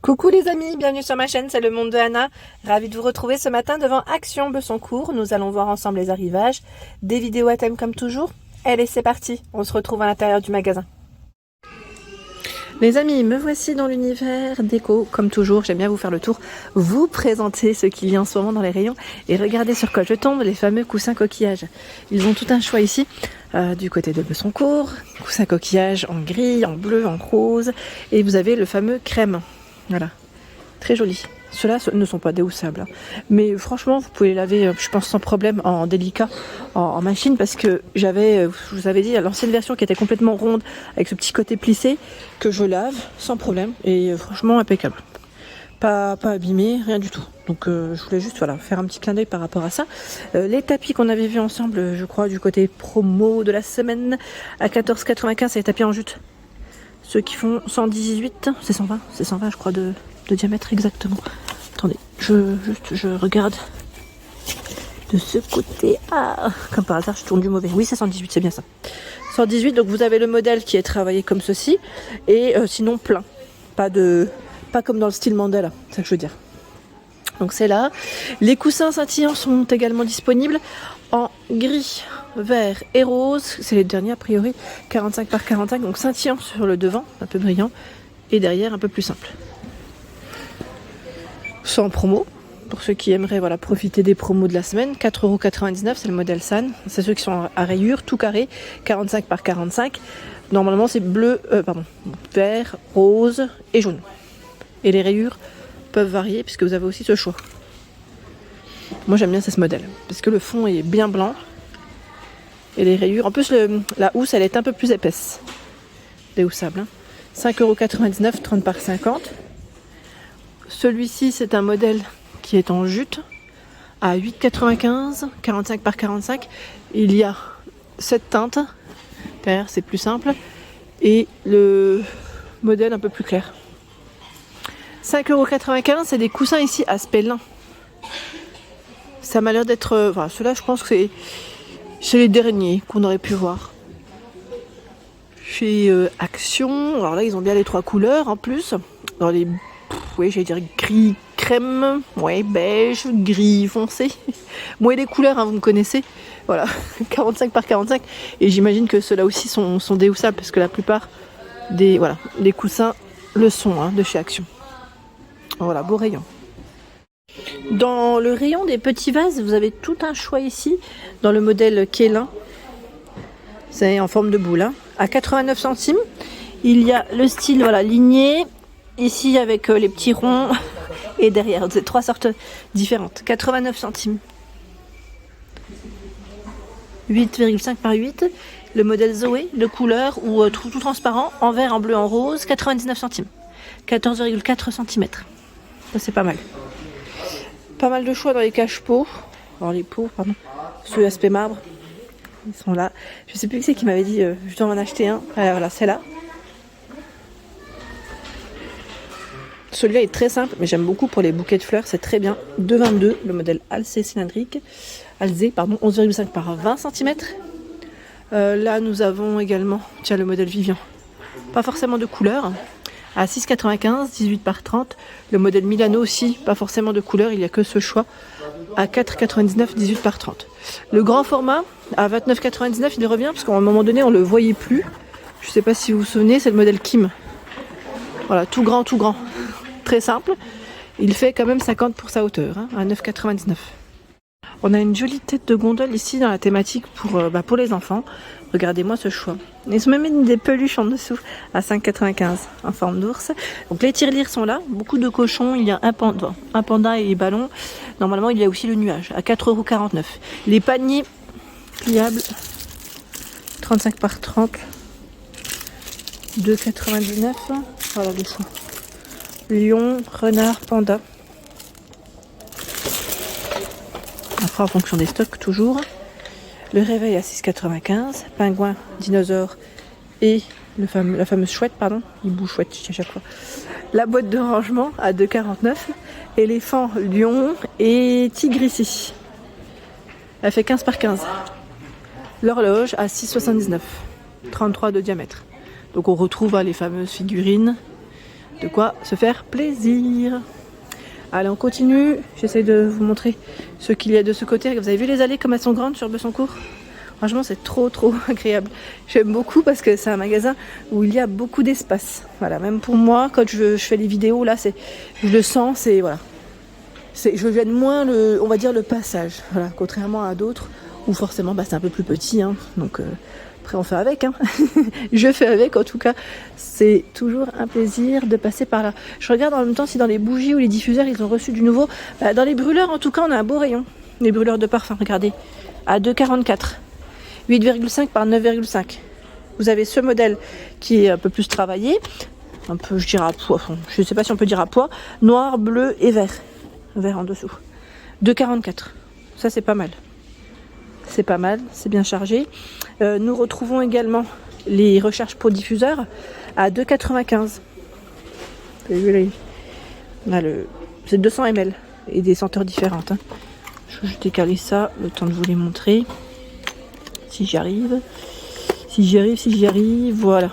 Coucou les amis, bienvenue sur ma chaîne, c'est le monde de Anna. Ravie de vous retrouver ce matin devant Action Bessancourt. Nous allons voir ensemble les arrivages, des vidéos à thème comme toujours. Allez, c'est parti, on se retrouve à l'intérieur du magasin. Les amis, me voici dans l'univers déco, comme toujours, j'aime bien vous faire le tour, vous présenter ce qu'il y a en ce moment dans les rayons et regardez sur quoi je tombe, les fameux coussins coquillages. Ils ont tout un choix ici, du côté de Bessancourt, coussins coquillages en gris, en bleu, en rose, et vous avez le fameux crème, voilà, très joli. Ceux-là ne sont pas déhoussables, hein. Mais franchement vous pouvez les laver, je pense sans problème en délicat, en machine, parce que j'avais, je vous avais dit, l'ancienne version qui était complètement ronde avec ce petit côté plissé que je lave sans problème et franchement impeccable, pas abîmé, rien du tout. Donc je voulais juste faire un petit clin d'œil par rapport à ça. Les tapis qu'on avait vus ensemble, je crois du côté promo de la semaine à 14,95, c'est les tapis en jute, ceux qui font 118, c'est 120 je crois de diamètre exactement. Attendez, je regarde de ce côté. Ah, comme par hasard, je tourne du mauvais. Oui, c'est 118, c'est bien ça. 118, donc vous avez le modèle qui est travaillé comme ceci, et sinon plein. Pas comme dans le style Mandela, c'est ça que je veux dire. Donc c'est là. Les coussins scintillants sont également disponibles en gris, vert et rose. C'est les derniers a priori, 45 par 45, donc scintillant sur le devant, un peu brillant, et derrière un peu plus simple. Sans promo, pour ceux qui aimeraient profiter des promos de la semaine, 4,99 €, c'est le modèle San, c'est ceux qui sont à rayures, tout carré, 45 par 45. Normalement c'est vert, rose et jaune. Et les rayures peuvent varier puisque vous avez aussi ce choix. Moi j'aime bien ce modèle, parce que le fond est bien blanc. Et les rayures, en plus la housse elle est un peu plus épaisse. Déhoussable, hein. 5,99 €, 30 par 50. Celui-ci, c'est un modèle qui est en jute à 8,95 €, 45 par 45. Il y a 7 teintes. Derrière, c'est plus simple. Et le modèle un peu plus clair. 5,95 €, c'est des coussins ici aspect lin. Ça m'a l'air d'être... ceux-là, je pense que c'est les derniers qu'on aurait pu voir. Chez Action, alors là, ils ont bien les 3 couleurs en plus. Dans les... oui, j'allais dire gris crème, ouais, beige, gris foncé. Moi, les couleurs, hein, vous me connaissez. Voilà, 45 par 45. Et j'imagine que ceux-là aussi sont déhoussables, parce que la plupart des coussins le sont, hein, de chez Action. Voilà, beau rayon. Dans le rayon des petits vases, vous avez tout un choix ici, dans le modèle Kélin. C'est en forme de boule, hein, à 89 centimes. Il y a le style ligné. Ici avec les petits ronds et derrière, c'est 3 sortes différentes. 89 centimes. 8,5 par 8. Le modèle Zoé de couleur ou tout transparent, en vert, en bleu, en rose, 99 centimes. 14,4 cm. Ça c'est pas mal. Pas mal de choix dans les cache-pots. Alors les pots, pardon. Ceux aspect marbre. Ils sont là. Je sais plus qui c'est qui m'avait dit je dois en acheter un. Voilà, c'est là. Celui-là est très simple, mais j'aime beaucoup pour les bouquets de fleurs, c'est très bien. 2,22, le modèle Alzé cylindrique. 11,5 par 20 cm. Là, nous avons également, le modèle Vivian. Pas forcément de couleur. À 6,95, 18 par 30. Le modèle Milano aussi, pas forcément de couleur, il n'y a que ce choix. À 4,99, 18 par 30. Le grand format, à 29,99, il revient, parce qu'à un moment donné, on ne le voyait plus. Je ne sais pas si vous vous souvenez, c'est le modèle Kim. Voilà, tout grand. Très simple. Il fait quand même 50 pour sa hauteur, hein, à 9,99. On a une jolie tête de gondole ici dans la thématique pour les enfants. Regardez-moi ce choix. Ils ont même mis des peluches en dessous à 5,95 en forme d'ours. Donc les tirelires sont là. Beaucoup de cochons. Il y a un panda et les ballons. Normalement, il y a aussi le nuage à 4,49 €. Les paniers pliables 35 par 30. 2,99 €. Voilà les choix. Lion, renard, panda. Après en fonction des stocks toujours. Le réveil à 6,95. Pingouin, dinosaure et la fameuse chouette, pardon. Hibou chouette à chaque fois. La boîte de rangement à 2,49 €. Éléphant, lion et tigre ici. Elle fait 15 par 15. L'horloge à 6,79. 33 de diamètre. Donc on retrouve les fameuses figurines De quoi se faire plaisir. Allez, on continue. J'essaie de vous montrer ce qu'il y a de ce côté. Vous avez vu les allées comme elles sont grandes sur Bessancourt? Franchement, c'est trop agréable. J'aime beaucoup parce que c'est un magasin où il y a beaucoup d'espace. Voilà, même pour moi, quand je fais les vidéos, là, je le sens, c'est voilà. Je gêne moins on va dire le passage. Voilà, contrairement à d'autres où forcément, c'est un peu plus petit. Hein, donc après, on fait avec. Hein. Je fais avec. En tout cas, c'est toujours un plaisir de passer par là. Je regarde en même temps si dans les bougies ou les diffuseurs, ils ont reçu du nouveau. Dans les brûleurs, en tout cas, on a un beau rayon. Les brûleurs de parfum, regardez, à 2,44. 8,5 par 9,5. Vous avez ce modèle qui est un peu plus travaillé, un peu, je dirais à poids, je ne sais pas si on peut dire à poids, noir, bleu et vert. Vert en dessous. 2,44. Ça, c'est pas mal. C'est pas mal, c'est bien chargé. Nous retrouvons également les recharges pour diffuseurs à 2,95. Vous avez vu là, c'est 200 ml et des senteurs différentes. Hein. Je vais décaler ça, le temps de vous les montrer. Si j'y arrive, voilà.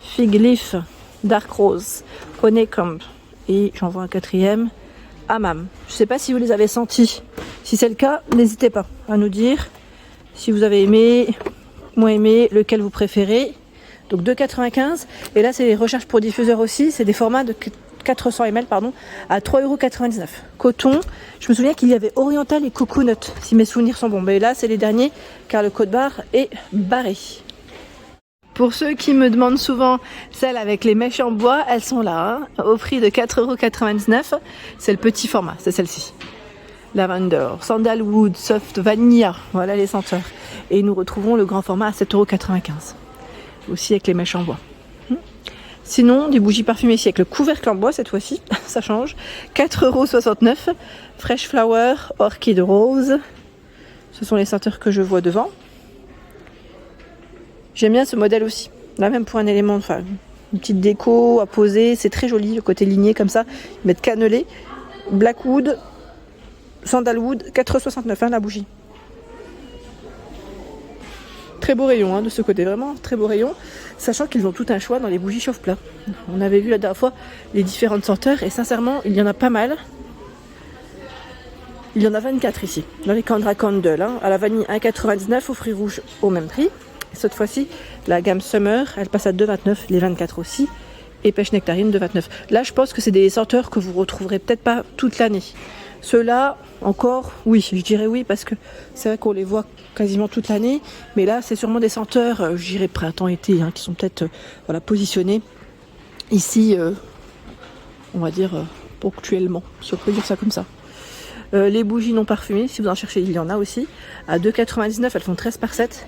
Fig Leaf, Dark Rose, Honeycomb. Et j'en vois un quatrième, Hammam. Je ne sais pas si vous les avez sentis. Si c'est le cas, n'hésitez pas à nous dire si vous avez aimé, moins aimé, lequel vous préférez. Donc 2,95. Et là, c'est les recharges pour diffuseurs aussi. C'est des formats de 400 ml à 3,99 €. Coton, je me souviens qu'il y avait Oriental et Coconut, si mes souvenirs sont bons. Mais là, c'est les derniers, car le code barre est barré. Pour ceux qui me demandent souvent celles avec les mèches en bois, elles sont là, hein, au prix de 4,99 €. C'est le petit format, c'est celle-ci. Lavender, Sandalwood, Soft Vanilla, voilà les senteurs. Et nous retrouvons le grand format à 7,95 €. Aussi avec les mèches en bois. Sinon, des bougies parfumées ici avec le couvercle en bois cette fois-ci, ça change. 4,69 €. Fresh Flower, Orchid Rose. Ce sont les senteurs que je vois devant. J'aime bien ce modèle aussi. Là même pour un élément, enfin une petite déco à poser, c'est très joli, le côté ligné comme ça. Ils mettent cannelé. Blackwood, Sandalwood, 4,69 € la bougie. Très beau rayon hein, de ce côté, vraiment très beau rayon, sachant qu'ils ont tout un choix dans les bougies chauffe-plat. On avait vu la dernière fois les différentes senteurs et sincèrement il y en a pas mal. Il y en a 24 ici, dans les Candra Candle, hein, à la vanille 1,99 €, aux fruits rouges au même prix. Et cette fois-ci, la gamme Summer, elle passe à 2,29 €, les 24 aussi, et Pêche Nectarine 2,29 €. Là je pense que c'est des senteurs que vous retrouverez peut-être pas toute l'année. Ceux-là, encore, oui, je dirais oui, parce que c'est vrai qu'on les voit quasiment toute l'année. Mais là, c'est sûrement des senteurs, je dirais printemps-été, hein, qui sont peut-être voilà, positionnés ici, on va dire, ponctuellement, si on peut dire ça comme ça. Les bougies non parfumées, si vous en cherchez, il y en a aussi. À 2,99 €, elles font 13 par 7.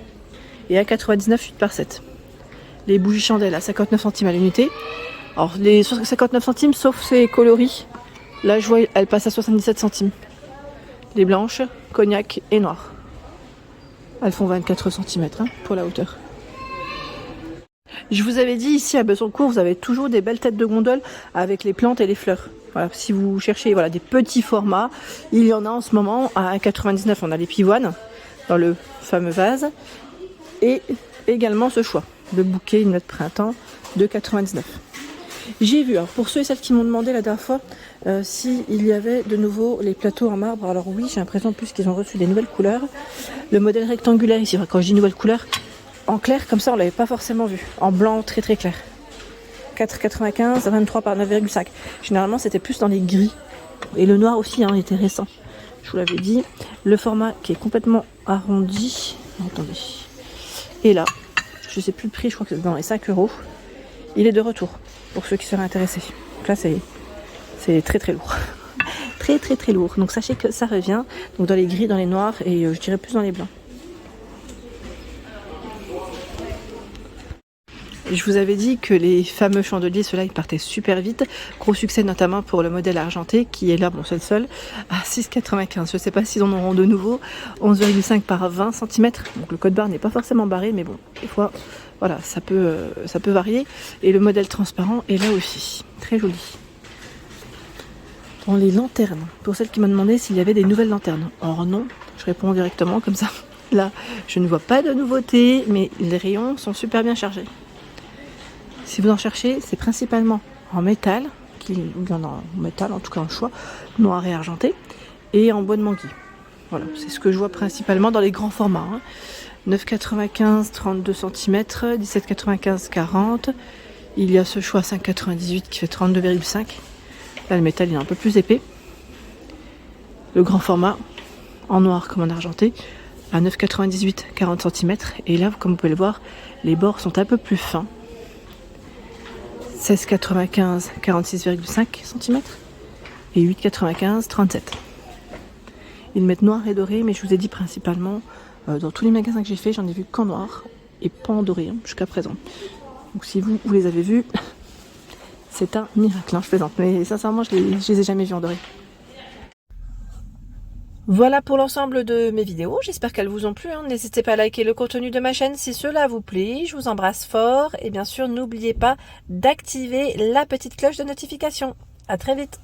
Et à 99, 8 par 7. Les bougies chandelles à 59 centimes à l'unité. Alors, les 59 centimes, sauf ces coloris. Là, je vois, elle passe à 77 centimes. Les blanches, cognac et noires. Elles font 24 cm hein, pour la hauteur. Je vous avais dit, ici à Bessancourt, vous avez toujours des belles têtes de gondole avec les plantes et les fleurs. Voilà, si vous cherchez voilà, des petits formats, il y en a en ce moment. À 1,99 €, on a les pivoines dans le fameux vase. Et également ce choix, le bouquet une note printemps de 99. J'ai vu, alors pour ceux et celles qui m'ont demandé la dernière fois s'il y avait de nouveau les plateaux en marbre. Alors oui, j'ai l'impression plus qu'ils ont reçu des nouvelles couleurs. Le modèle rectangulaire ici, quand je dis nouvelles couleurs, en clair comme ça on l'avait pas forcément vu. En blanc très très clair. 4,95, 23 par 9,5. Généralement c'était plus dans les gris. Et le noir aussi hein, était récent. Je vous l'avais dit. Le format qui est complètement arrondi. Attendez. Et là, je sais plus le prix, je crois que c'est dans les 5 €. Il est de retour pour ceux qui seraient intéressés. Donc là c'est très très lourd. Très très très lourd. Donc sachez que ça revient. Donc dans les gris, dans les noirs et je dirais plus dans les blancs. Je vous avais dit que les fameux chandeliers, ceux-là, ils partaient super vite. Gros succès notamment pour le modèle argenté qui est là, bon c'est le seul, à 6,95. Je ne sais pas s'ils en auront de nouveau. 11,5 par 20 cm. Donc le code barre n'est pas forcément barré, mais bon, des fois, voilà, ça peut varier. Et le modèle transparent est là aussi. Très joli. Dans les lanternes, pour celles qui m'ont demandé s'il y avait des nouvelles lanternes. Or non, je réponds directement comme ça. Là, je ne vois pas de nouveautés, mais les rayons sont super bien chargés. Si vous en cherchez, c'est principalement en métal, il y en a en métal, en tout cas un choix, noir et argenté, et en bois de manguier. Voilà, c'est ce que je vois principalement dans les grands formats. 9,95, 32 cm, 17,95, 40. Il y a ce choix 5,98 qui fait 32,5. Là, le métal il est un peu plus épais. Le grand format, en noir comme en argenté, à 9,98, 40 cm. Et là, comme vous pouvez le voir, les bords sont un peu plus fins. 16,95, 46,5 cm. Et 8,95, 37. Ils mettent noir et doré, mais je vous ai dit principalement, dans tous les magasins que j'ai fait, j'en ai vu qu'en noir et pas en doré jusqu'à présent. Donc si vous les avez vus, c'est un miracle, je plaisante. Mais sincèrement, je les ai jamais vus en doré. Voilà pour l'ensemble de mes vidéos, j'espère qu'elles vous ont plu. N'hésitez pas à liker le contenu de ma chaîne si cela vous plaît. Je vous embrasse fort et bien sûr, n'oubliez pas d'activer la petite cloche de notification. À très vite.